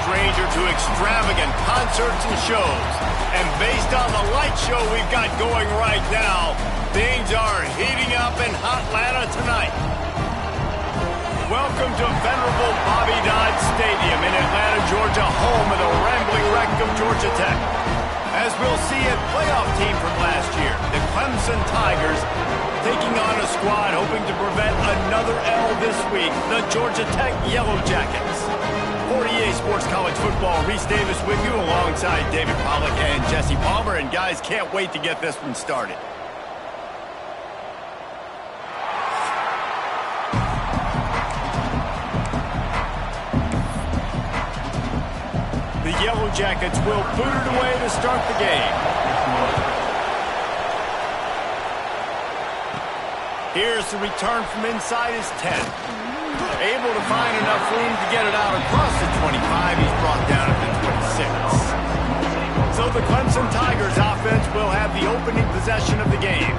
Stranger to extravagant concerts and shows. And based on the light show we've got going right now, things are heating up in Hotlanta tonight. Welcome to venerable Bobby Dodd Stadium in Atlanta, Georgia, home of the rambling wreck of Georgia Tech. As we'll see a playoff team from last year, the Clemson Tigers, taking on a squad hoping to prevent another L this week, the Georgia Tech Yellow Jackets. 48 Sports College Football, Reese Davis with you alongside David Pollack and Jesse Palmer. And guys, can't wait to get this one started. The Yellow Jackets will boot it away to start the game. Here's the return from inside his 10. Able to find enough room to get it out across the 25. He's brought down at the 26. So the Clemson Tigers offense will have the opening possession of the game.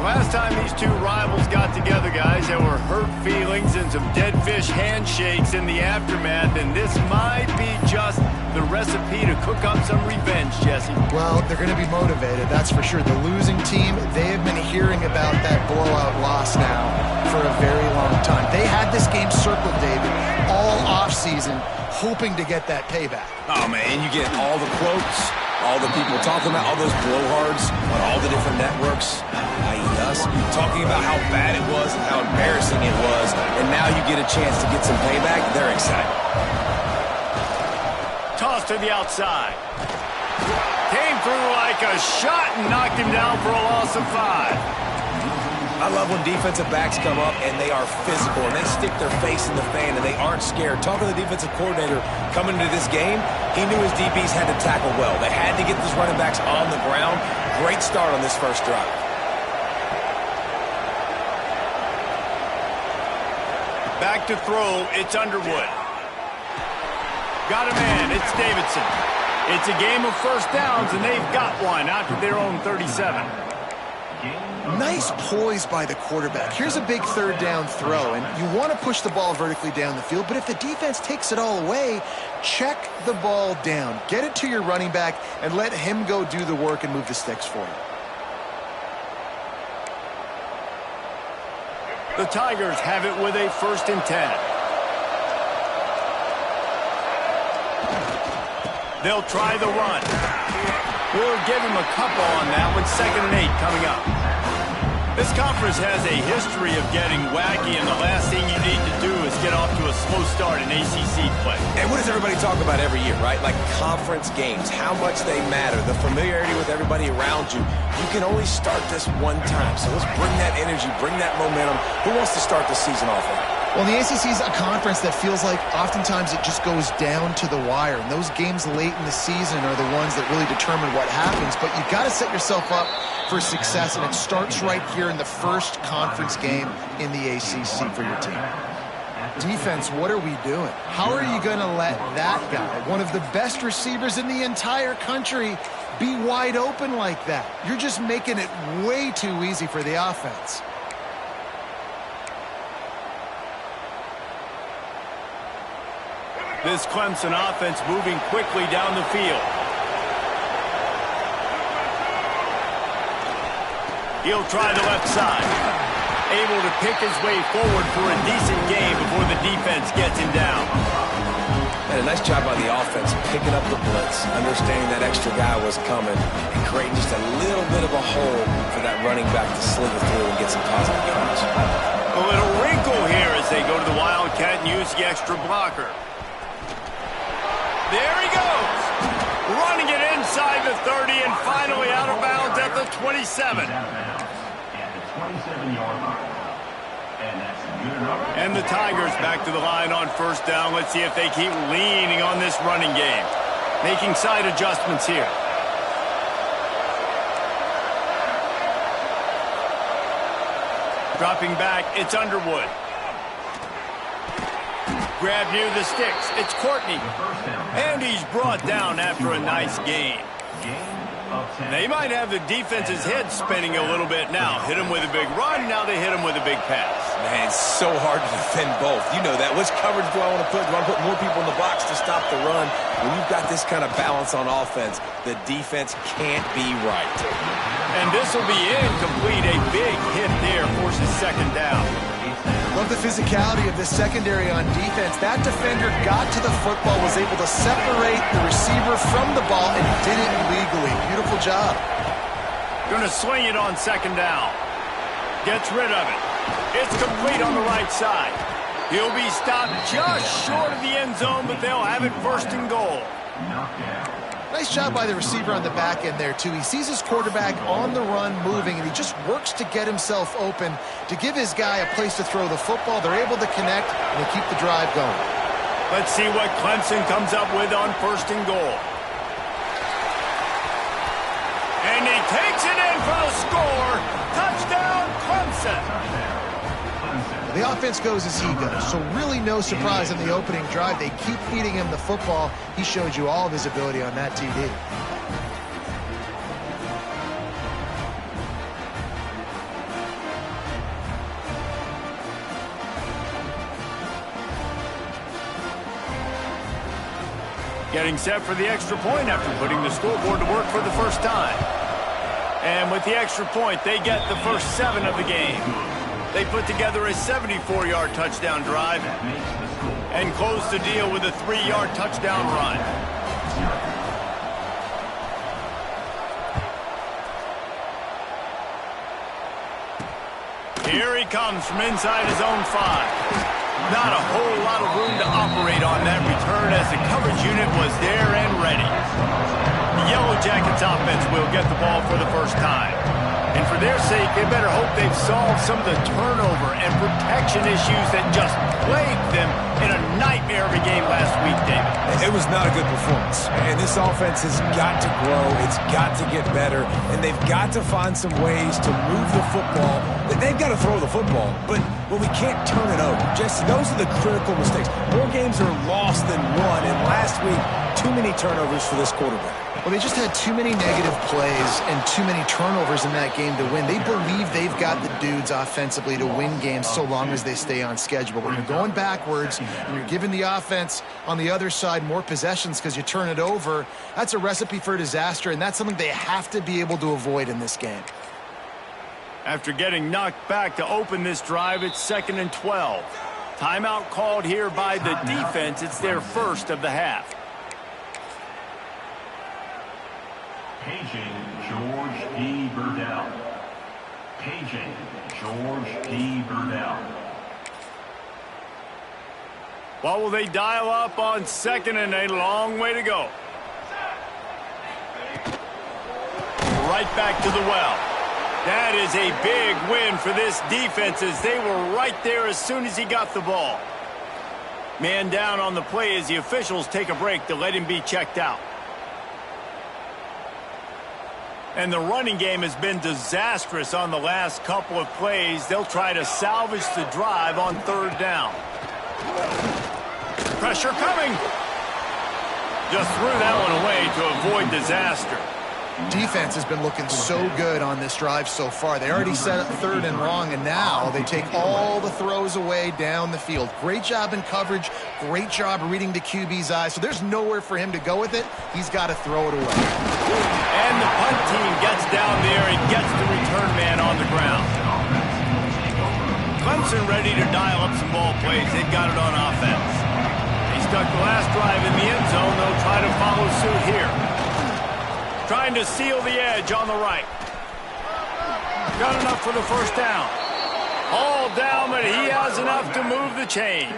Last time these two rivals got together, guys, there were hurt feelings and some dead fish handshakes in the aftermath, and this might be just the recipe to cook up some revenge, Jesse. Well, they're going to be motivated, that's for sure. The losing team, they have been hearing about that blowout loss now for a very long time. They had this game circled, David, all offseason, hoping to get that payback. Oh, man, you get all the quotes, all the people talking about all those blowhards on all the different networks, i.e. us, talking about how bad it was and how embarrassing it was, and now you get a chance to get some payback. They're excited. Toss to the outside. Came through like a shot and knocked him down for a loss of 5. I love when defensive backs come up and they are physical and they stick their face in the fan and they aren't scared. Talking to the defensive coordinator coming into this game, he knew his DBs had to tackle well. They had to get these running backs on the ground. Great start on this first drive. Back to throw, it's Underwood. Got a man, it's Davidson. It's a game of first downs, and they've got one out to their own 37. Nice poise by the quarterback. Here's a big third down throw, and you want to push the ball vertically down the field, but if the defense takes it all away, check the ball down. Get it to your running back and let him go do the work and move the sticks for you. The Tigers have it with a 1st and 10. They'll try the run. We'll give him a couple on that one. 2nd and 8 coming up. This conference has a history of getting wacky, and the last thing you need to do is get off to a slow start in ACC play. And what does everybody talk about every year, right? Like conference games, how much they matter, the familiarity with everybody around you. You can only start this one time, so let's bring that energy, bring that momentum. Who wants to start the season off right? Well, the ACC is a conference that feels like oftentimes it just goes down to the wire. And those games late in the season are the ones that really determine what happens. But you've got to set yourself up for success, and it starts right here in the first conference game in the ACC for your team. Defense, what are we doing? How are you going to let that guy, one of the best receivers in the entire country, be wide open like that? You're just making it way too easy for the offense. This Clemson offense moving quickly down the field. He'll try the left side. Able to pick his way forward for a decent game before the defense gets him down. And a nice job by the offense picking up the blitz, understanding that extra guy was coming, and creating just a little bit of a hole for that running back to slither through and get some positive yards. A little wrinkle here as they go to the Wildcat and use the extra blocker. There he goes. Running it inside the 30 and finally out of bounds at the 27. And the Tigers back to the line on 1st down. Let's see if they keep leaning on this running game. Making side adjustments here. Dropping back, it's Underwood. Grab near the sticks, it's Courtney. And he's brought down after a nice gain. They might have the defense's head spinning a little bit now. Hit him with a big run, now they hit him with a big pass. Man, it's so hard to defend both. You know that. Which coverage do I want to put? Do I want to put more people in the box to stop the run? When you've got this kind of balance on offense, the defense can't be right. And this will be incomplete. A big hit there forces second down. Love the physicality of this secondary on defense. That defender got to the football, was able to separate the receiver from the ball, and did it legally. Beautiful job. Going to swing it on second down. Gets rid of it. It's complete on the right side. He'll be stopped just short of the end zone, but they'll have it first and goal. Nice job by the receiver on the back end there, too. He sees his quarterback on the run moving, and he just works to get himself open to give his guy a place to throw the football. They're able to connect, and they keep the drive going. Let's see what Clemson comes up with on first and goal. And he takes it in for the score. Touchdown, Clemson. The offense goes as he goes, so really no surprise in the opening drive. They keep feeding him the football. He showed you all of his ability on that TD. Getting set for the extra point after putting the scoreboard to work for the first time. And with the extra point, they get the first 7 of the game. They put together a 74-yard touchdown drive and close the deal with a 3-yard touchdown run. Here he comes from inside his own 5. Not a whole lot of room to operate on that return as the coverage unit was there and ready. The Yellow Jackets offense will get the ball for the first time. And for their sake, they better hope they've solved some of the turnover and protection issues that just plagued them in a nightmare of a game last week, David. It was not a good performance. And this offense has got to grow. It's got to get better. And they've got to find some ways to move the football. They've got to throw the football. But we can't turn it over. Just those are the critical mistakes. More games are lost than won. And last week, too many turnovers for this quarterback. Well, they just had too many negative plays and too many turnovers in that game to win. They believe they've got the dudes offensively to win games so long as they stay on schedule. But when you're going backwards and you're giving the offense on the other side more possessions because you turn it over, that's a recipe for disaster, and that's something they have to be able to avoid in this game. After getting knocked back to open this drive, it's 2nd and 12. Timeout called here by the defense. It's their first of the half. Paging George P. Burdell. Paging George P. Burdell. What will they dial up on 2nd and a long way to go? Right back to the well. That is a big win for this defense as they were right there as soon as he got the ball. Man down on the play as the officials take a break to let him be checked out. And the running game has been disastrous on the last couple of plays. They'll try to salvage the drive on 3rd down. Pressure coming. Just threw that one away to avoid disaster. Defense has been looking so good on this drive so far. They already set up 3rd and long, and now they take all the throws away down the field. Great job in coverage. Great job reading the QB's eyes. So there's nowhere for him to go with it. He's got to throw it away. And the punt team gets down there and gets the return man on the ground. Clemson ready to dial up some ball plays. They've got it on offense. They stuck the last drive in the end zone. They'll try to follow suit here. Trying to seal the edge on the right. Got enough for the first down. All down, but he has enough to move the chains.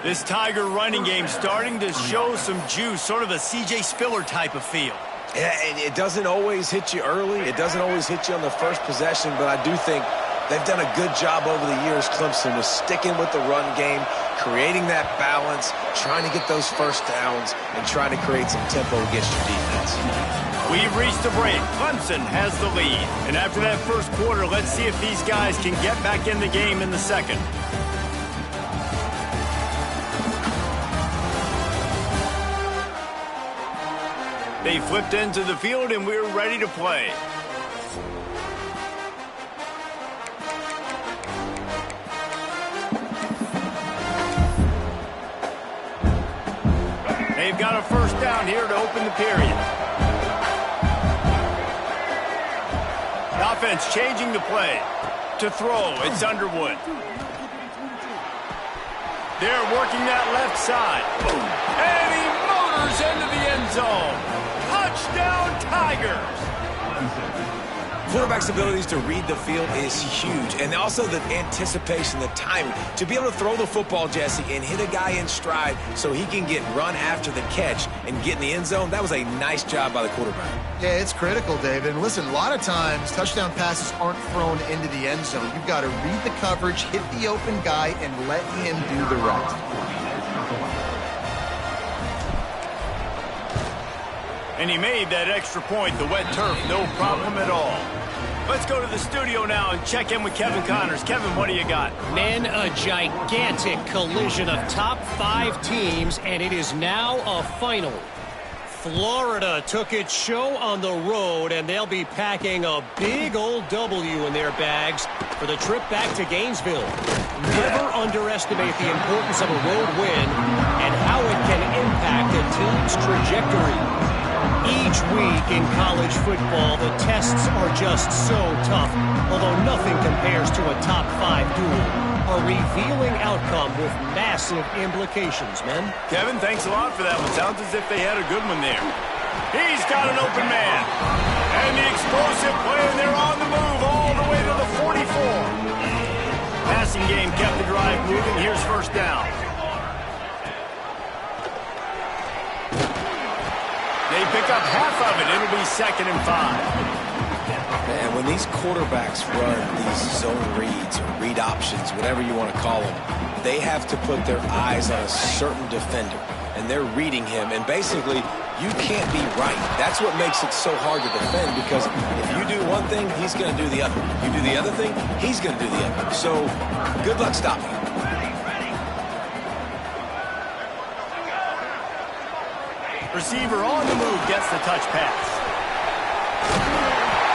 This Tiger running game starting to show some juice, sort of a C.J. Spiller type of feel. Yeah, it doesn't always hit you early. It doesn't always hit you on the first possession, but I do think they've done a good job over the years, Clemson, with sticking with the run game, creating that balance, trying to get those first downs, and trying to create some tempo against your defense. We've reached a break. Clemson has the lead. And after that first quarter, let's see if these guys can get back in the game in the second. They flipped into the field, and we're ready to play. They've got a first down here to open the period. The offense changing the play. To throw, it's Underwood. They're working that left side. And he motors into the end zone. Touchdown, Tigers! Quarterback's abilities to read the field is huge, and also the anticipation, the timing. To be able to throw the football, Jesse, and hit a guy in stride so he can get run after the catch and get in the end zone, that was a nice job by the quarterback. Yeah, it's critical, David. And listen, a lot of times touchdown passes aren't thrown into the end zone. You've got to read the coverage, hit the open guy, and let him do the rest. And he made that extra point, the wet turf, no problem at all. Let's go to the studio now and check in with Kevin Connors. Kevin, what do you got? Men, a gigantic collision of top 5 teams, and it is now a final. Florida took its show on the road, and they'll be packing a big old W in their bags for the trip back to Gainesville. Never underestimate the importance of a road win and how it can impact a team's trajectory. Each week in college football, the tests are just so tough, although nothing compares to a top 5 duel. A revealing outcome with massive implications, men. Kevin, thanks a lot for that one. Sounds as if they had a good one there. He's got an open man. And the explosive play, and they're on the move all the way to the 44. Passing game kept the drive moving. Here's first down. They pick up half of it. It'll be 2nd and 5. Man, when these quarterbacks run these zone reads or read options, whatever you want to call them, they have to put their eyes on a certain defender, and they're reading him, and basically, you can't be right. That's what makes it so hard to defend, because if you do one thing, he's going to do the other. You do the other thing, he's going to do the other. So, good luck stopping him. Receiver on the move gets the touch pass.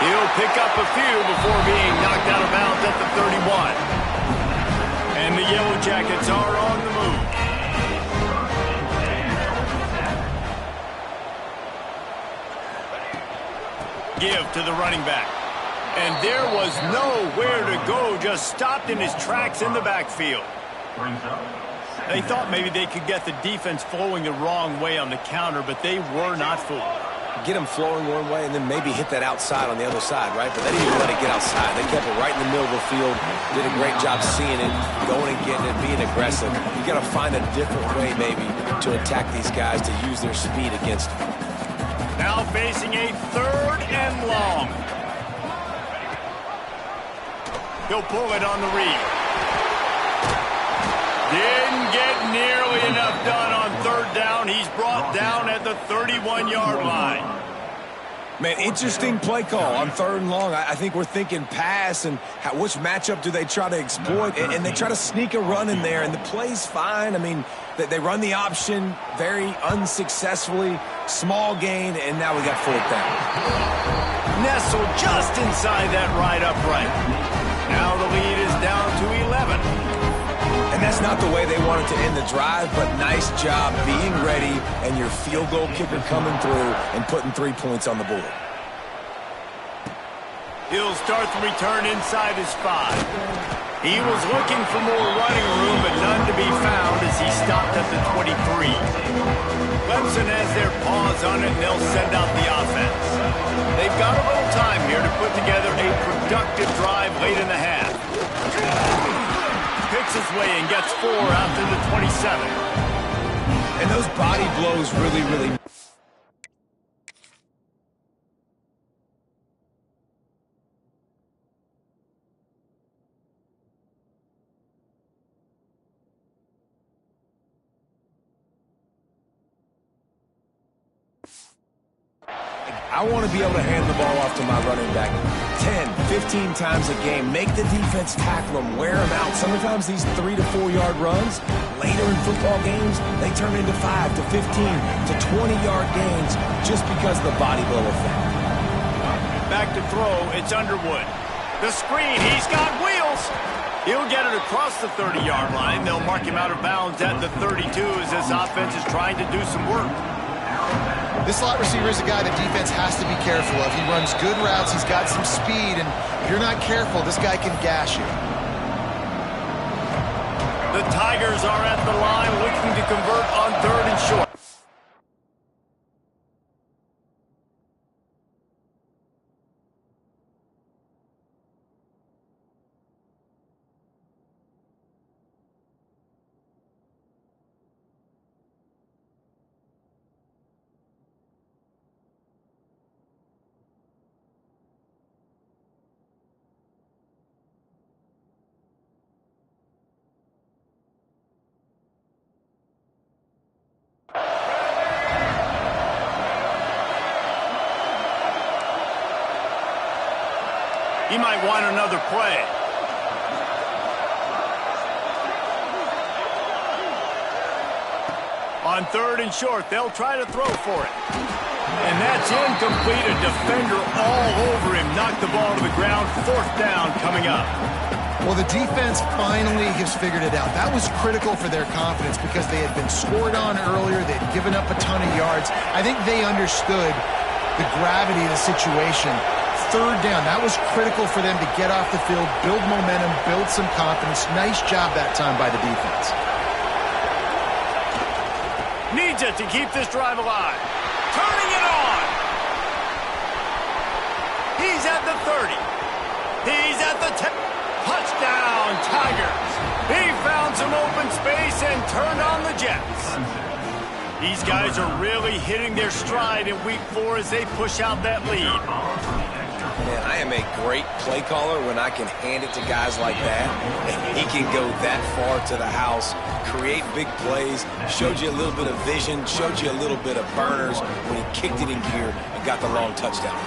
He'll pick up a few before being knocked out of bounds at the 31. And the Yellow Jackets are on the move. Give to the running back. And there was nowhere to go, just stopped in his tracks in the backfield. They thought maybe they could get the defense flowing the wrong way on the counter, but they were not fooled. Get them flowing one way and then maybe hit that outside on the other side, right? But they didn't even let it get outside. They kept it right in the middle of the field, did a great job seeing it, going and getting it, being aggressive. You got to find a different way maybe to attack these guys, to use their speed against them. Now facing a 3rd and long. He'll pull it on the read. Didn't get nearly enough done on 3rd down. He's brought down at the 31-yard line. Man, interesting play call on 3rd and long. I think we're thinking pass and which matchup do they try to exploit, and they try to sneak a run in there, and the play's fine. I mean, they run the option very unsuccessfully, small gain, and now we got 4th down. Nestled just inside that right upright. Now the lead is down to 11. And that's not the way they wanted to end the drive, but nice job being ready and your field goal kicker coming through and putting 3 points on the board. He'll start the return inside his 5. He was looking for more running room, but none to be found as he stopped at the 23. Clemson has their paws on it, and they'll send out the offense. They've got a little time here to put together a productive drive late in the half. Picks his way and gets 4 out to the 27. And those body blows really I want to be able to hand the ball off to my running back 10, 15 times a game. Make the defense tackle them, wear them out. Sometimes these 3 to 4 yard runs, later in football games, they turn into 5 to 15 to 20-yard gains just because of the body blow effect. Back to throw, it's Underwood. The screen, he's got wheels. He'll get it across the 30-yard line. They'll mark him out of bounds at the 32 as this offense is trying to do some work. This slot receiver is a guy the defense has to be careful of. He runs good routes, he's got some speed, and if you're not careful, this guy can gash you. The Tigers are at the line looking to convert on 3rd and short. He might want another play. On 3rd and short, they'll try to throw for it. And that's incomplete. A defender all over him. Knocked the ball to the ground. 4th down coming up. Well, the defense finally has figured it out. That was critical for their confidence because they had been scored on earlier. They'd given up a ton of yards. I think they understood the gravity of the situation. 3rd down, that was critical for them to get off the field, build momentum, build some confidence. Nice job that time by the defense. Needs it to keep this drive alive. Turning it on. He's at the 30. He's at the 10. Touchdown, Tigers. He found some open space and turned on the Jets. These guys are really hitting their stride in week 4 as they push out that lead. Man, I am a great play caller when I can hand it to guys like that. And he can go that far to the house, create big plays, showed you a little bit of vision, showed you a little bit of burners when he kicked it in gear and got the long touchdown.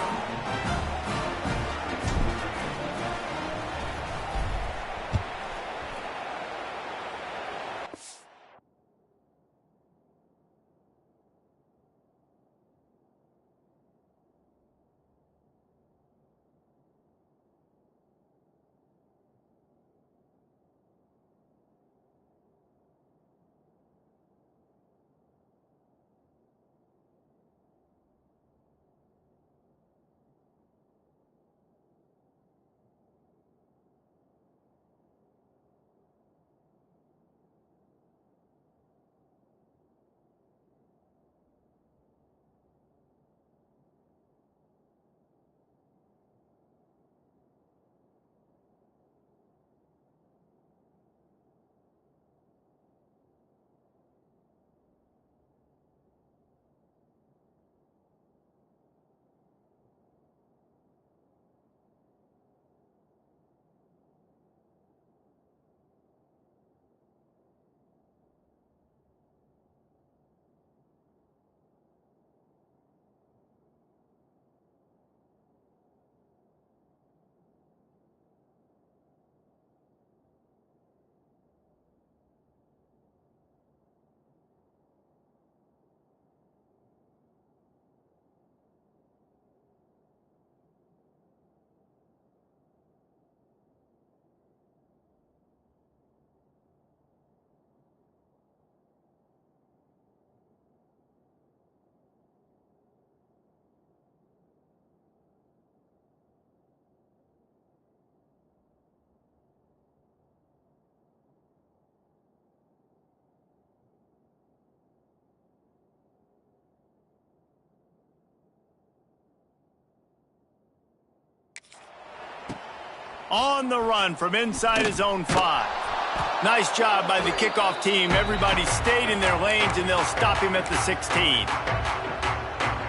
On the run from inside his own 5. Nice job by the kickoff team. Everybody stayed in their lanes, and they'll stop him at the 16.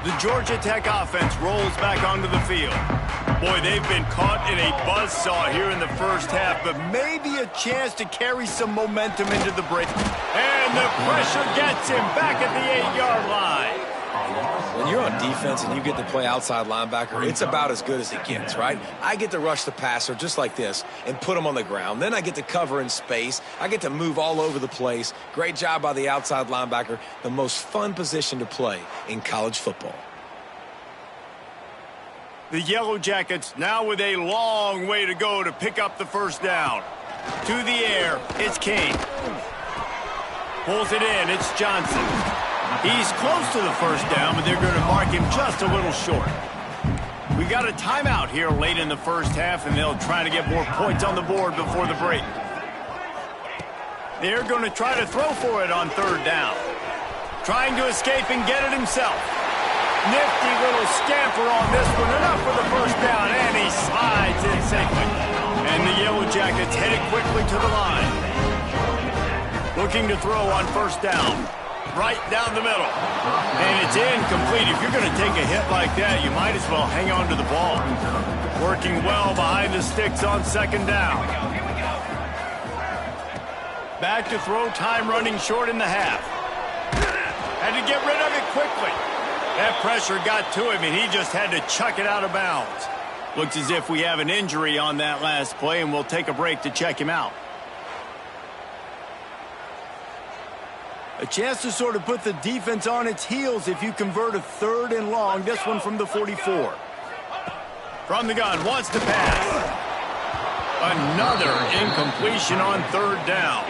The Georgia Tech offense rolls back onto the field. Boy, they've been caught in a buzzsaw here in the first half, but maybe a chance to carry some momentum into the break. And the pressure gets him back at the 8-yard line. When you're on defense and you get to play outside linebacker, it's about as good as it gets, right? I get to rush the passer just like this and put him on the ground. Then I get to cover in space. I get to move all over the place. Great job by the outside linebacker. The most fun position to play in college football. The Yellow Jackets now with a long way to go to pick up the first down. To the air, it's King. Pulls it in, it's Johnson. He's close to the first down, but they're going to mark him just a little short. We got a timeout here late in the first half, and they'll try to get more points on the board before the break. They're going to try to throw for it on third down. Trying to escape and get it himself. Nifty little scamper on this one. Enough for the first down, and he slides in safely. And the Yellow Jackets headed quickly to the line. Looking to throw on first down. Right down the middle. And it's incomplete. If you're going to take a hit like that, you might as well hang on to the ball. Working well behind the sticks on second down. Back to throw, time running short in the half. Had to get rid of it quickly. That pressure got to him, and he just had to chuck it out of bounds. Looks as if we have an injury on that last play, and we'll take a break to check him out. A chance to sort of put the defense on its heels if you convert a third and long. This one from the 44. From the gun, wants to pass. Another incompletion on third down.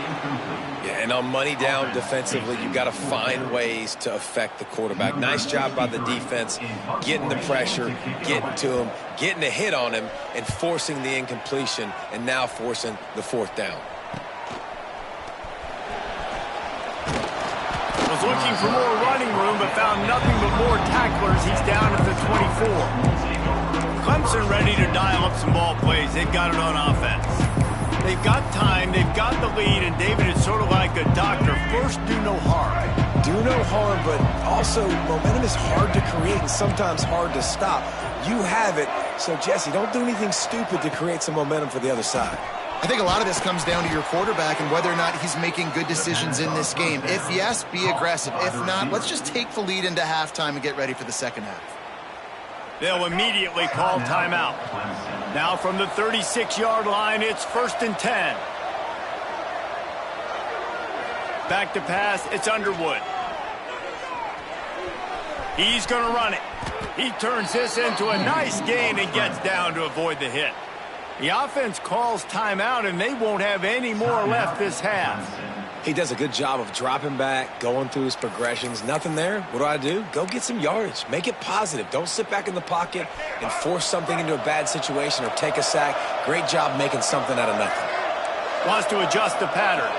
Yeah, and on money down defensively, you've got to find ways to affect the quarterback. Nice job by the defense, getting the pressure, getting to him, getting a hit on him, and forcing the incompletion, and now forcing the fourth down. Was looking for more running room, but found nothing but more tacklers. He's down at the 24. Clemson ready to dial up some ball plays. They've got it on offense. They've got time, they've got the lead, and David is sort of like a doctor. First, do no harm. Do no harm, but also momentum is hard to create and sometimes hard to stop. You have it, so Jesse, don't do anything stupid to create some momentum for the other side. I think a lot of this comes down to your quarterback and whether or not he's making good decisions in this game. If yes, be aggressive. If not, let's just take the lead into halftime and get ready for the second half. They'll immediately call timeout. Now from the 36-yard line, it's 1st and 10. Back to pass, it's Underwood. He's going to run it. He turns this into a nice gain and gets down to avoid the hit. The offense calls timeout, and they won't have any more left this half. He does a good job of dropping back, going through his progressions. Nothing there. What do? Go get some yardage. Make it positive. Don't sit back in the pocket and force something into a bad situation or take a sack. Great job making something out of nothing. Wants to adjust the pattern.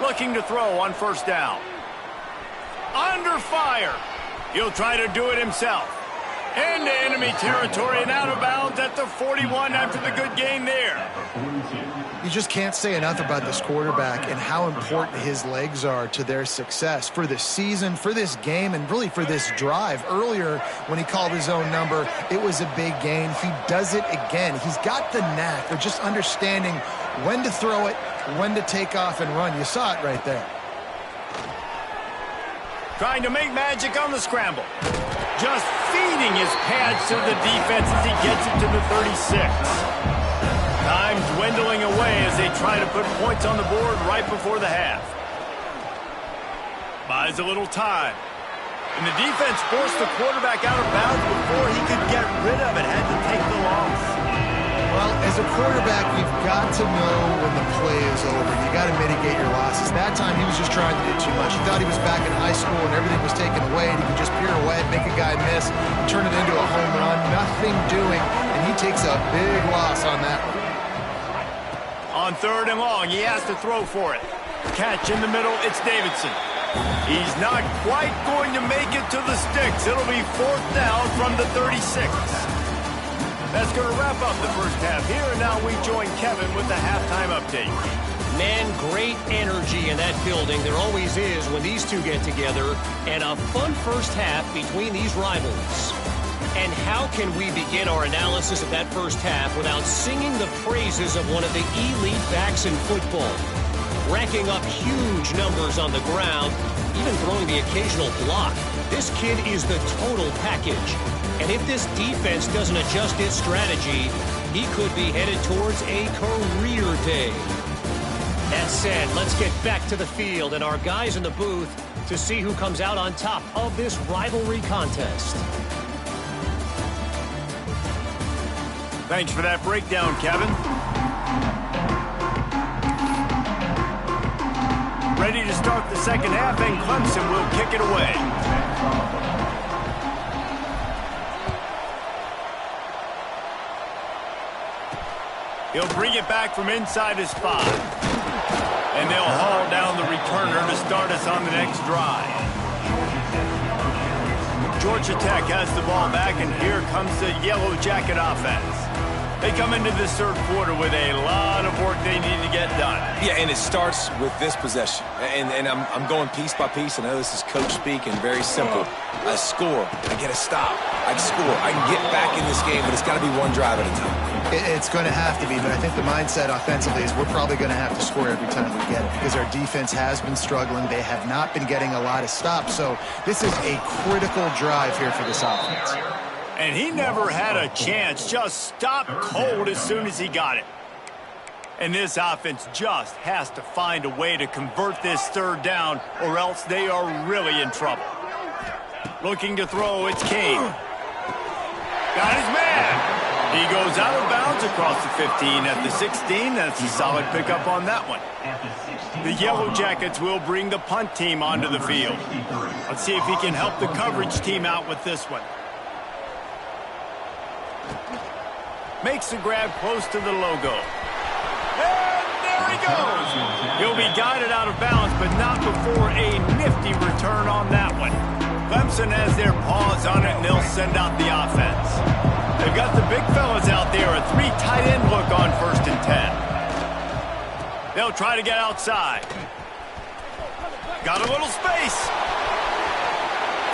Looking to throw on first down. Under fire. He'll try to do it himself. Into enemy territory and out of bounds at the 41 after the good gain there. You just can't say enough about this quarterback and how important his legs are to their success for this season, for this game, and really for this drive. Earlier, when he called his own number, it was a big gain. He does it again. He's got the knack of just understanding when to throw it, when to take off and run. You saw it right there. Trying to make magic on the scramble. Just feeding his pads to the defense as he gets it to the 36. Time dwindling away as they try to put points on the board right before the half. Buys a little time. And the defense forced the quarterback out of bounds before he could get rid of it. Had to take the loss. Well, as a quarterback, you've got to know when the play is over. You got to mitigate your losses. That time, he was just trying to do too much. He thought he was back in high school and everything was taken away, and he could just pirouette, make a guy miss, turn it into a home run. Nothing doing, and he takes a big loss on that one. On third and long, he has to throw for it. Catch in the middle, it's Davidson. He's not quite going to make it to the sticks. It'll be 4th down from the 36. That's going to wrap up the first half here, and now we join Kevin with the halftime update. Man, great energy in that building. There always is when these two get together, and a fun first half between these rivals. And how can we begin our analysis of that first half without singing the praises of one of the elite backs in football? racking up huge numbers on the ground, even throwing the occasional block. This kid is the total package. And if this defense doesn't adjust its strategy, he could be headed towards a career day. That said, let's get back to the field and our guys in the booth to see who comes out on top of this rivalry contest. Thanks for that breakdown, Kevin. Ready to start the second half, and Clemson will kick it away. He'll bring it back from inside his 5. And they'll haul down the returner to start us on the next drive. Georgia Tech has the ball back, and here comes the Yellow Jacket offense. They come into this third quarter with a lot of work they need to get done. Yeah, and it starts with this possession. And I'm going piece by piece. I know this is coach speak and very simple. I score. I get a stop. I score. I can get back in this game, but it's got to be one drive at a time. It's going to have to be, but I think the mindset offensively is we're probably going to have to score every time we get it because our defense has been struggling. They have not been getting a lot of stops, so this is a critical drive here for this offense. And he never had a chance, just stopped cold as soon as he got it. And this offense just has to find a way to convert this third down, or else they are really in trouble. Looking to throw, it's Kane. Got his man. He goes out of bounds across the 15 at the 16. That's a solid pickup on that one. The Yellow Jackets will bring the punt team onto the field. Let's see if he can help the coverage team out with this one. Makes the grab close to the logo. And there he goes. He'll be guided out of bounds, but not before a nifty return on that one. Clemson has their paws on it, and they'll send out the offense. They've got the big fellas out there, a 3 tight end look on 1st and 10. They'll try to get outside. Got a little space.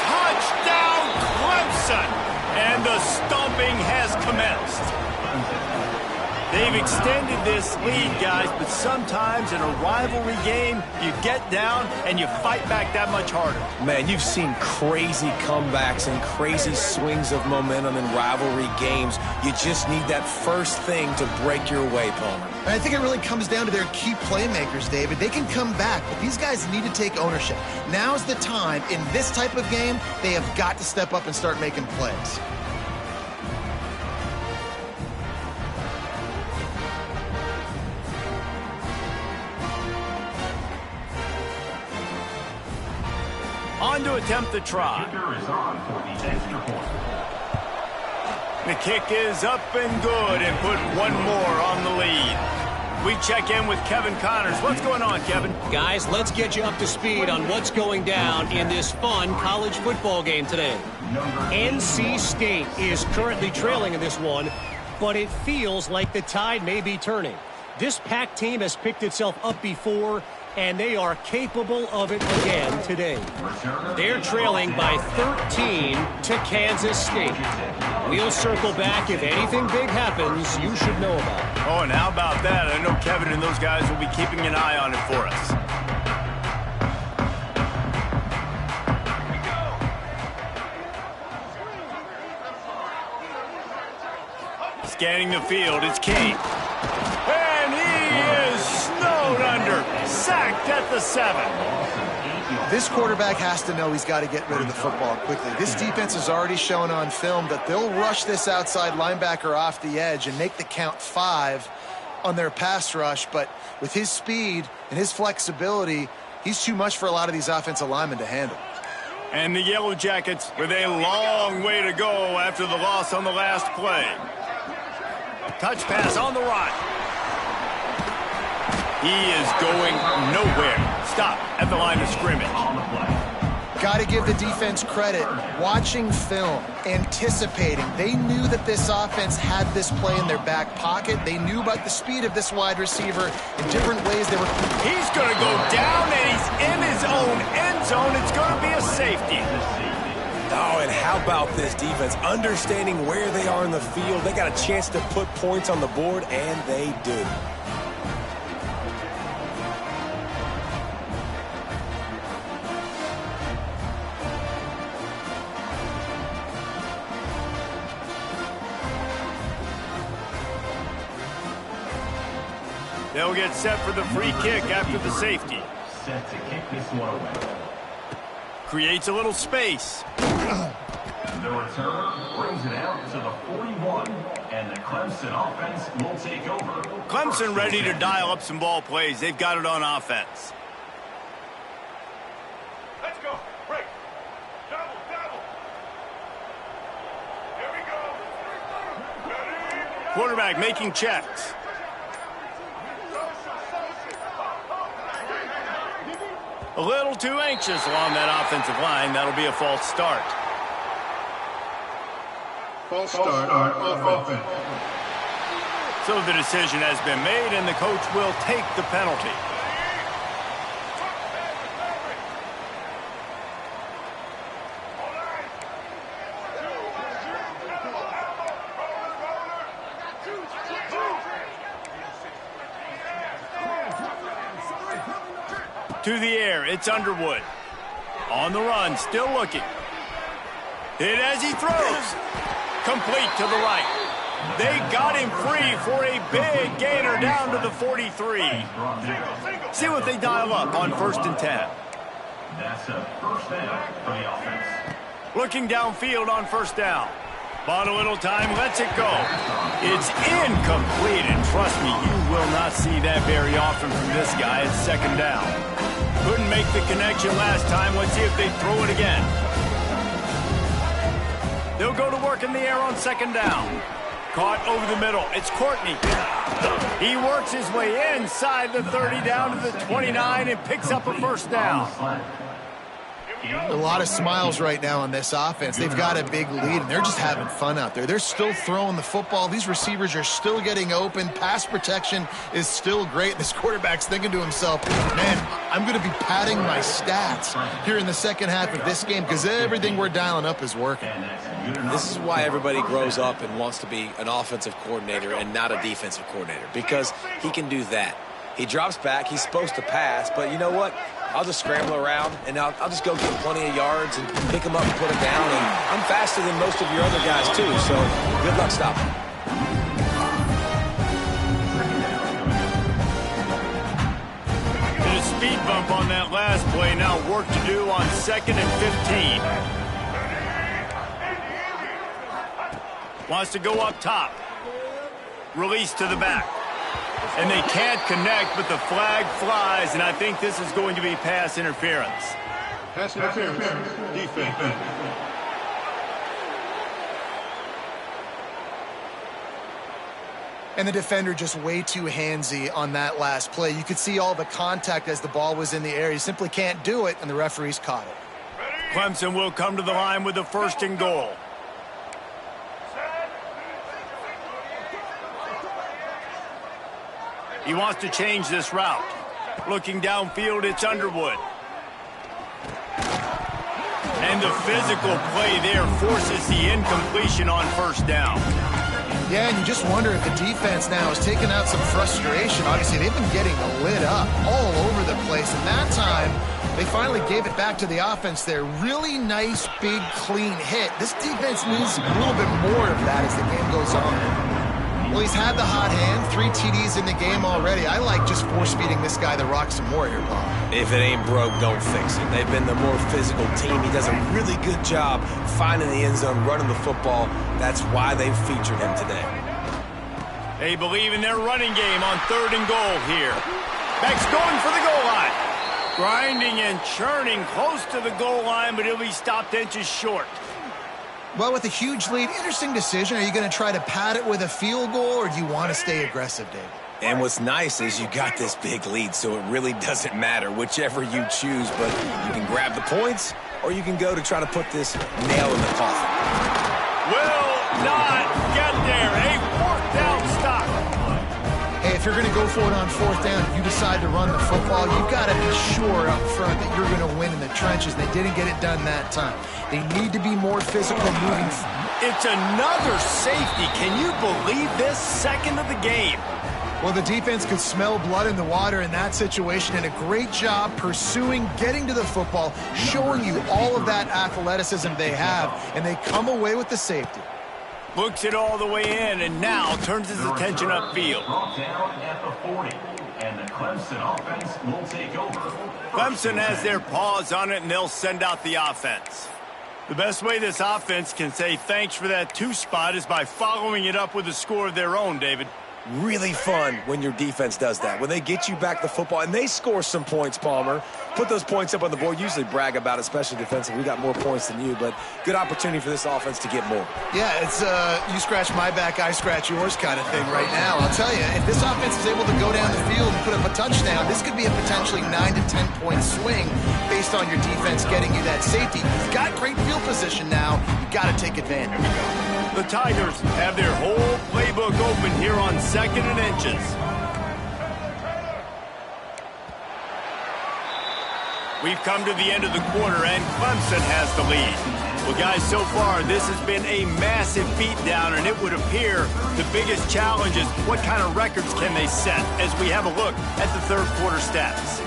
Touchdown, Clemson! And the stomping has commenced. They've extended this lead, guys, but sometimes in a rivalry game, you get down and you fight back that much harder. Man, you've seen crazy comebacks and crazy swings of momentum in rivalry games. You just need that first thing to break your way, Palmer. And I think it really comes down to their key playmakers, David. They can come back, but these guys need to take ownership. Now's the time. In this type of game, they have got to step up and start making plays. On to attempt the try. The kick is up and good and put one more on the lead. We check in with Kevin Connors. What's going on, Kevin? Guys, let's get you up to speed on what's going down in this fun college football game today. NC State is currently trailing in this one, but it feels like the tide may be turning. This Pac team has picked itself up before, and they are capable of it again today. They're trailing by 13 to Kansas State. We'll circle back. If anything big happens, you should know about it. Oh, and how about that? I know Kevin and those guys will be keeping an eye on it for us. Scanning the field, it's Kane. And he is snowed under. Sacked at the 7. This quarterback has to know he's got to get rid of the football quickly. This defense has already shown on film that they'll rush this outside linebacker off the edge and make the count 5 on their pass rush. But with his speed and his flexibility, he's too much for a lot of these offensive linemen to handle. And the Yellow Jackets with a long way to go after the loss on the last play. Touch pass on the right. He is going nowhere. Stop at the line of scrimmage. Got to give the defense credit. Watching film, anticipating. They knew that this offense had this play in their back pocket. They knew about the speed of this wide receiver in different ways. He's going to go down, and he's in his own end zone. It's going to be a safety. Oh, and how about this defense? Understanding where they are in the field. They got a chance to put points on the board, and they do. They'll get set for the free kick after the safety. Set to kick this one away. Creates a little space. The returner brings it out to the 41, and the Clemson offense will take over. Clemson ready to dial up some ball plays. They've got it on offense. Let's go. Break. Double, double. Here we go. Ready? Quarterback making checks. A little too anxious along that offensive line. That'll be a false start. False start on offense. So the decision has been made, and the coach will take the penalty. To the air, it's Underwood. On the run, still looking. Hit as he throws. Complete to the right. They got him free for a big gainer down to the 43. See what they dial up on 1st and 10. That's a first down for the offense. Looking downfield on 1st down. Bought a little time, lets it go. It's incomplete, and trust me, you will not see that very often from this guy at 2nd down. Couldn't make the connection last time. Let's see if they throw it again. They'll go to work in the air on 2nd down. Caught over the middle. It's Courtney. He works his way inside the 30 down to the 29 and picks up a 1st down. A lot of smiles right now on this offense. They've got a big lead, and they're just having fun out there. They're still throwing the football. These receivers are still getting open. Pass protection is still great. This quarterback's thinking to himself, man, I'm going to be padding my stats here in the second half of this game because everything we're dialing up is working. This is why everybody grows up and wants to be an offensive coordinator and not a defensive coordinator, because he can do that. He drops back. He's supposed to pass, but you know what? I'll just scramble around, and I'll just go get plenty of yards and pick them up and put them down. And I'm faster than most of your other guys, too, so good luck stopping. Did a speed bump on that last play. Now work to do on 2nd and 15. Wants to go up top. Release to the back. And they can't connect, but the flag flies, and I think this is going to be pass interference. Pass interference. Defense. And the defender just way too handsy on that last play. You could see all the contact as the ball was in the air. He simply can't do it, and the referees caught it. Clemson will come to the line with the 1st and goal. He wants to change this route. Looking downfield, it's Underwood. And the physical play there forces the incompletion on 1st down. Yeah, and you just wonder if the defense now is taking out some frustration. Obviously, they've been getting lit up all over the place. And that time, they finally gave it back to the offense there. Really nice, big, clean hit. This defense needs a little bit more of that as the game goes on. Well, he's had the hot hand, 3 TDs in the game already. I like just force-feeding this guy the rock some more here, Bob. If it ain't broke, don't fix it. They've been the more physical team. He does a really good job finding the end zone, running the football. That's why they've featured him today. They believe in their running game on 3rd and goal here. Beck's going for the goal line. Grinding and churning close to the goal line, but he'll be stopped inches short. Well, with a huge lead, interesting decision. Are you going to try to pad it with a field goal, or do you want to stay aggressive, David? And what's nice is you got this big lead, so it really doesn't matter whichever you choose, but you can grab the points, or you can go to try to put this nail in the coffin. Will not get there. A 4th down stop. Hey, if you're going to go for it on 4th down, if you decide to run the football, you've got to be sure up front that you're going to win in the trenches. They didn't get it done that time. They need to be more physical moving. It's another safety. Can you believe this? 2nd of the game. Well, the defense could smell blood in the water in that situation, and a great job pursuing, getting to the football, showing you all of that athleticism they have, and they come away with the safety. Looks it all the way in, and now turns his attention upfield. Brought down at the 40. and the Clemson offense will take over. Clemson has their paws on it, and they'll send out the offense. The best way this offense can say thanks for that 2 spot is by following it up with a score of their own, David. Really fun when your defense does that. When they get you back the football and they score some points, Palmer. Put those points up on the board. Usually brag about it, especially defensive. We got more points than you, but good opportunity for this offense to get more. Yeah, it's you scratch my back, I scratch yours kind of thing right now. I'll tell you, if this offense is able to go down the field and put up a touchdown, this could be a potentially 9 to 10 point swing based on your defense getting you that safety. You've got great field position now. You've got to take advantage. The Tigers have their whole playbook open here on 2nd and inches. We've come to the end of the quarter, and Clemson has the lead. Well, guys, so far, this has been a massive beatdown, and it would appear the biggest challenge is what kind of records can they set as we have a look at the third quarter stats.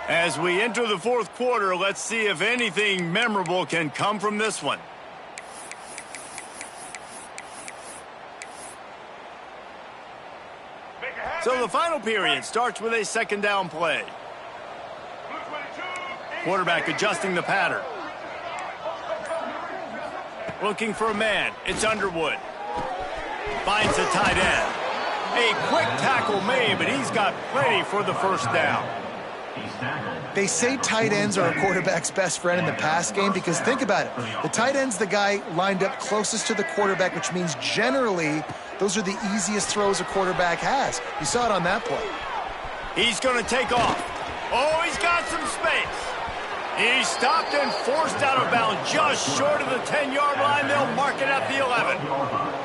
As we enter the fourth quarter, let's see if anything memorable can come from this one. So the final period starts with a 2nd down play. Quarterback adjusting the pattern. Looking for a man. It's Underwood. Finds a tight end. A quick tackle made, but he's got plenty for the first down. They say tight ends are a quarterback's best friend in the pass game because think about it. The tight end's the guy lined up closest to the quarterback, which means generally those are the easiest throws a quarterback has. You saw it on that play. He's going to take off. Oh, he's got some space. He's stopped and forced out of bounds just short of the 10-yard line. They'll mark it at the 11.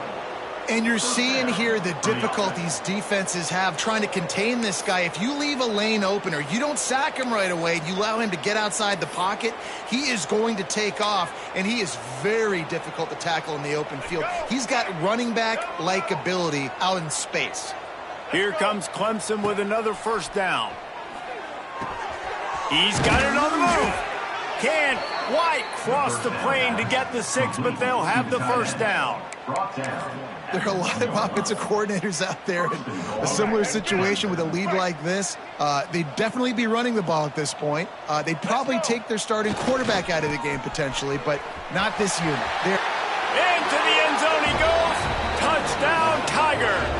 And you're seeing here the difficulties defenses have trying to contain this guy. If you leave a lane open or you don't sack him right away, you allow him to get outside the pocket, he is going to take off, and he is very difficult to tackle in the open field. He's got running back-like ability out in space. Here comes Clemson with another first down. He's got it on the move. Can't quite cross the plane to get the 6, but they'll have the first down. There are a lot of offensive coordinators out there in a similar situation with a lead like this. They'd definitely be running the ball at this point. They'd probably take their starting quarterback out of the game potentially, but not this unit. Into the end zone he goes. Touchdown, Tigers.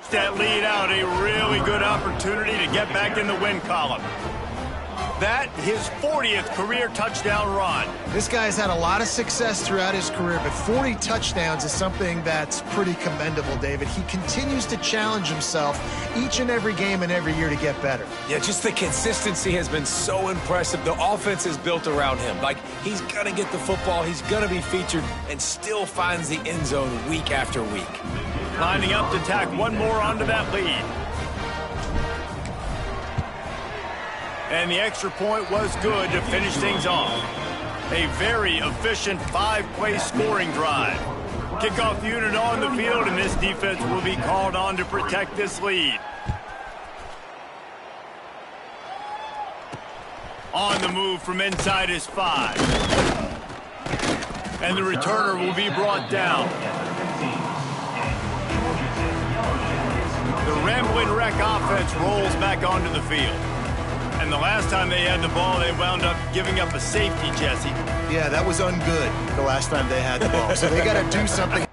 That lead out, a really good opportunity to get back in the win column. That, his 40th career touchdown run. This guy's had a lot of success throughout his career, but 40 touchdowns is something that's pretty commendable, David. He continues to challenge himself each and every game and every year to get better. Yeah, just the consistency has been so impressive. The offense is built around him. Like, he's going to get the football, he's going to be featured, and still finds the end zone week after week. Lining up to tack one more onto that lead. And the extra point was good to finish things off. A very efficient 5-play scoring drive. Kickoff unit on the field, and this defense will be called on to protect this lead. On the move from inside his 5. And the returner will be brought down. The Rambling Wreck offense rolls back onto the field. And the last time they had the ball, they wound up giving up a safety, Jesse. Yeah, that was ungood the last time they had the ball. So they got to do something.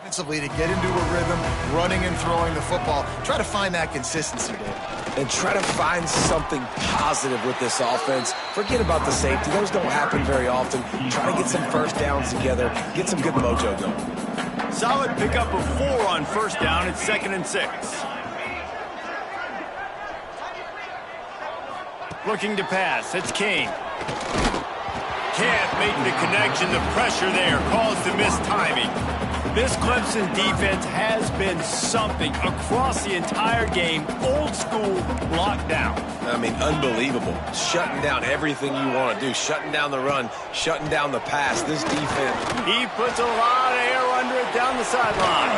Offensively to get into a rhythm, running and throwing the football. Try to find that consistency, Dave. And try to find something positive with this offense. Forget about the safety. Those don't happen very often. Try to get some first downs together. Get some good mojo going. Solid pickup of 4 on first down. It's 2nd and 6. Looking to pass. It's King. Can't make the connection. The pressure there caused the missed timing. This Clemson defense has been something across the entire game. Old school lockdown. I mean, unbelievable. Shutting down everything you want to do. Shutting down the run. Shutting down the pass. This defense. He puts a lot of air under it down the sideline.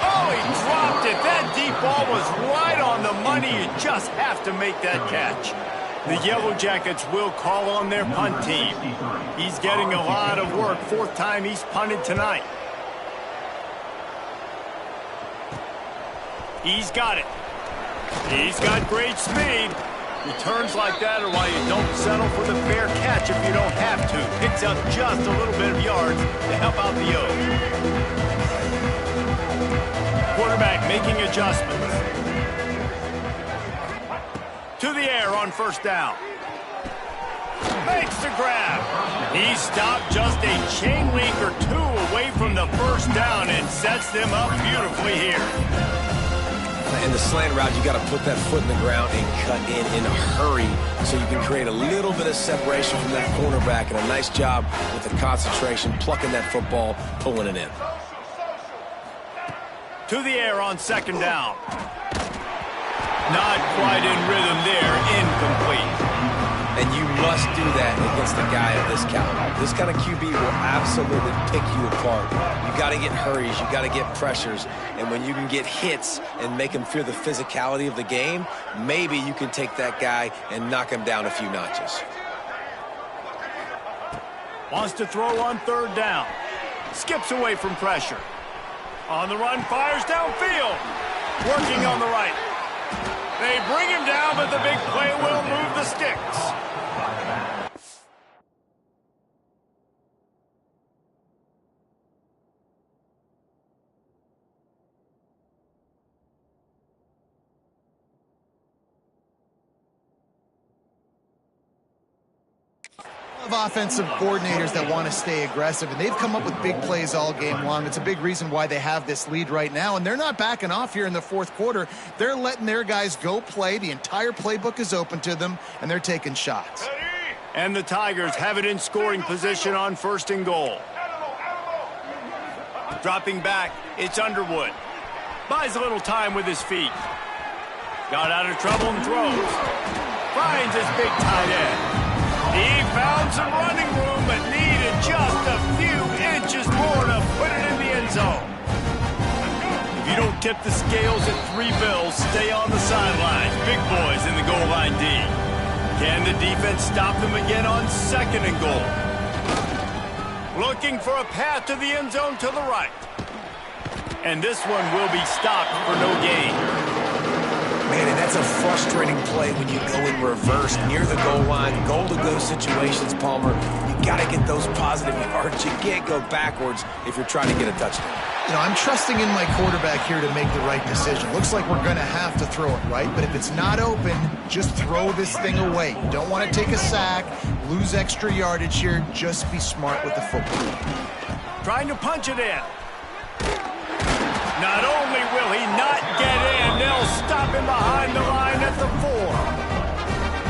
Oh, he dropped it. That deep ball was right on the money. You just have to make that catch. The Yellow Jackets will call on their punt team. He's getting a lot of work. 4th time he's punted tonight. He's got it. He's got great speed. Returns like that are why you don't settle for the fair catch if you don't have to. Picks up just a little bit of yards to help out the O's. Quarterback making adjustments. To the air on first down. Makes the grab. He stopped just a chain link or 2 away from the first down and sets them up beautifully here. In the slant route, you got to put that foot in the ground and cut in a hurry so you can create a little bit of separation from that cornerback, and a nice job with the concentration, plucking that football, pulling it in. To the air on 2nd down. Not quite in rhythm there, incomplete. And you must do that against a guy of this caliber. This kind of QB will absolutely pick you apart. You got to get hurries, you got to get pressures, and when you can get hits and make him feel the physicality of the game, maybe you can take that guy and knock him down a few notches. Wants to throw on 3rd down. Skips away from pressure. On the run, fires downfield. Working on the right. They bring him down, but the big play will move the sticks. Of offensive coordinators that want to stay aggressive, and they've come up with big plays all game long. It's a big reason why they have this lead right now, and they're not backing off here in the 4th quarter. They're letting their guys go play. The entire playbook is open to them, and they're taking shots. And the Tigers have it in scoring position on 1st and goal. Dropping back, it's Underwood. Buys a little time with his feet. Got out of trouble and throws. Finds his big tight end. He found some running room, but needed just a few inches more to put it in the end zone. If you don't tip the scales at 3 bills, stay on the sidelines. Big boys in the goal line D. Can the defense stop them again on 2nd and goal? Looking for a path to the end zone to the right. And this one will be stopped for no gain. Man, and that's a frustrating play when you go in reverse near the goal line. Goal-to-go situations, Palmer. You got to get those positive yards. You can't go backwards if you're trying to get a touchdown. I'm trusting in my quarterback here to make the right decision. Looks like we're going to have to throw it, right? But if it's not open, just throw this thing away. You don't want to take a sack, lose extra yardage here. Just be smart with the football. Trying to punch it in. Not only will he not get in, they'll stop him behind the line at the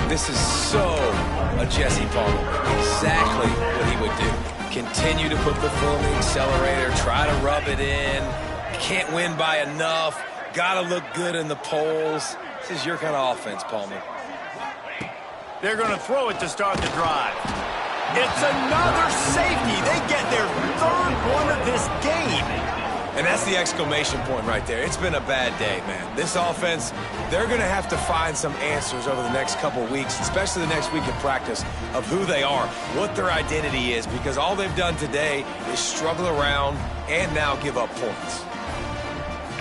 4. This is so a Jesse Palmer. Exactly what he would do. Continue to put the foot on the accelerator, try to rub it in. Can't win by enough. Got to look good in the polls. This is your kind of offense, Palmer. They're going to throw it to start the drive. It's another safety. They get their 3rd one of this game. And that's the exclamation point right there. It's been a bad day, man. This offense, they're going to have to find some answers over the next couple of weeks, especially the next week of practice, of who they are, what their identity is, because all they've done today is struggle around and now give up points.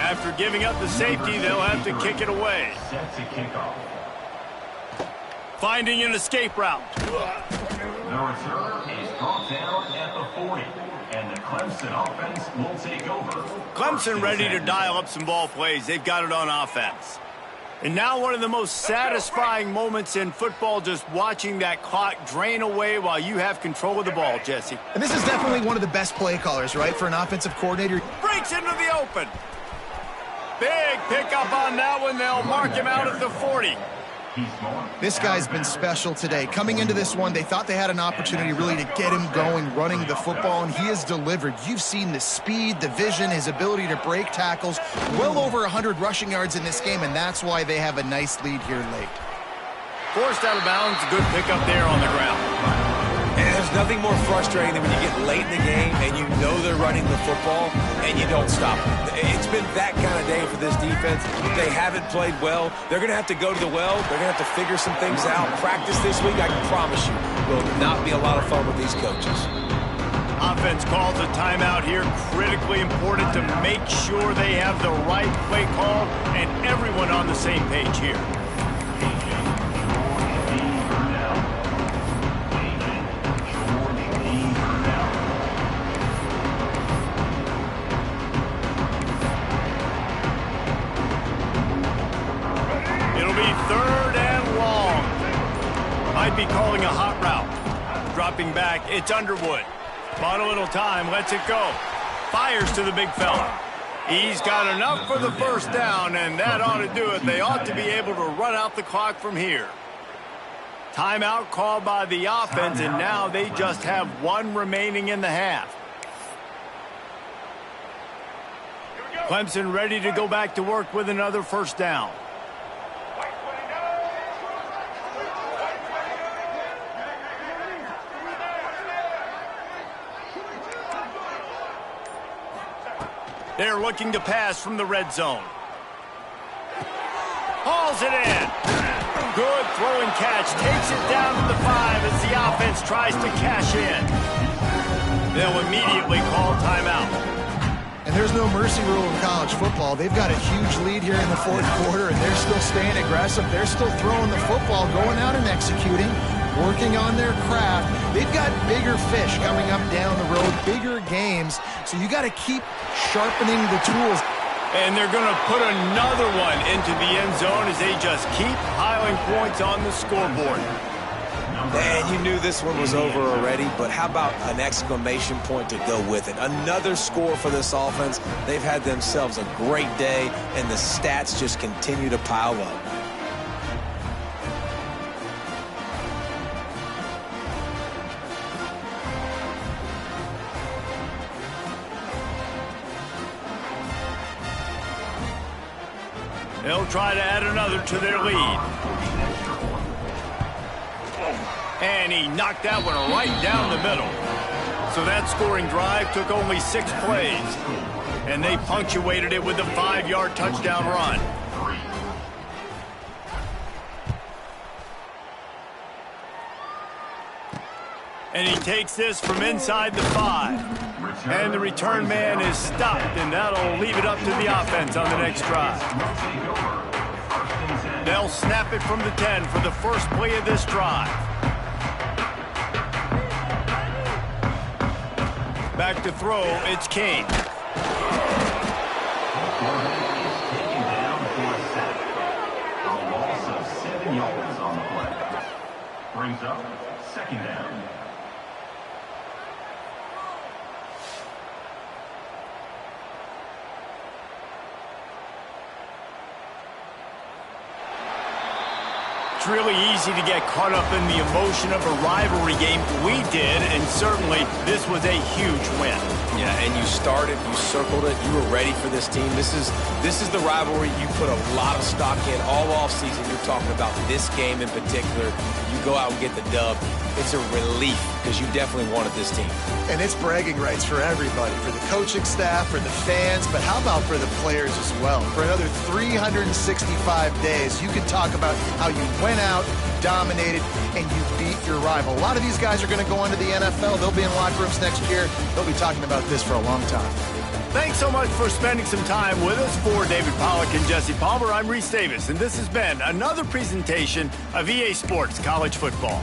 After giving up the safety, they'll have to kick it away. Set to kick off. Finding an escape route. The returner is brought down at the 40. And the Clemson offense will take over. Clemson ready to dial up some ball plays. They've got it on offense. And now one of the most satisfying moments in football, just watching that clock drain away while you have control of the ball, Jesse. And this is definitely one of the best play callers, right, for an offensive coordinator. Breaks into the open. Big pickup on that one. They'll mark him out at the 40. This guy's been special today. Coming into this one, they thought they had an opportunity really to get him going, running the football, and he has delivered. You've seen the speed, the vision, his ability to break tackles. Well over 100 rushing yards in this game, and that's why they have a nice lead here late. Forced out of bounds, good pickup there on the ground. And there's nothing more frustrating than when you get late in the game and you know they're running the football and you don't stop them. It's been that kind of day for this defense. They haven't played well. They're going to have to go to the well. They're going to have to figure some things out. Practice this week, I can promise you, will not be a lot of fun with these coaches. Offense calls a timeout here. Critically important to make sure they have the right play call and everyone on the same page here. Might be calling a hot route. Dropping back, it's Underwood. Bought a little time, lets it go. Fires to the big fella. He's got enough for the first down, and that ought to do it. They ought to be able to run out the clock from here. Timeout called by the offense, and now they just have one remaining in the half. Clemson ready to go back to work with another first down. They're looking to pass from the red zone. Hauls it in. Good throw and catch. Takes it down to the 5 as the offense tries to cash in. They'll immediately call timeout. And there's no mercy rule in college football. They've got a huge lead here in the 4th quarter, and they're still staying aggressive. They're still throwing the football, going out and executing, working on their craft. They've got bigger fish coming up down the road, bigger games. So you got to keep sharpening the tools. And they're going to put another one into the end zone as they just keep piling points on the scoreboard. And you knew this one was over already, but how about an exclamation point to go with it? Another score for this offense. They've had themselves a great day, and the stats just continue to pile up. They'll try to add another to their lead. And he knocked that one right down the middle. So that scoring drive took only 6 plays. And they punctuated it with a 5-yard touchdown run. And he takes this from inside the 5. And the return man is stopped, and that'll leave it up to the offense on the next drive. They'll snap it from the 10 for the first play of this drive. Back to throw, it's Kane. brings up second down. It's really easy to get caught up in the emotion of a rivalry game. We did, and certainly this was a huge win. Yeah, and you started, you circled it, you were ready for this team. This is the rivalry you put a lot of stock in all offseason. You're talking about this game in particular. You go out and get the dub. It's a relief because you definitely wanted this team. And it's bragging rights for everybody, for the coaching staff, for the fans, but how about for the players as well? For another 365 days, you can talk about how you went out, dominated, and you beat your rival. A lot of these guys are going to go into the NFL. They'll be in locker rooms next year. They'll be talking about this for a long time. Thanks so much for spending some time with us. For David Pollack and Jesse Palmer, I'm Reese Davis, and this has been another presentation of EA Sports College Football.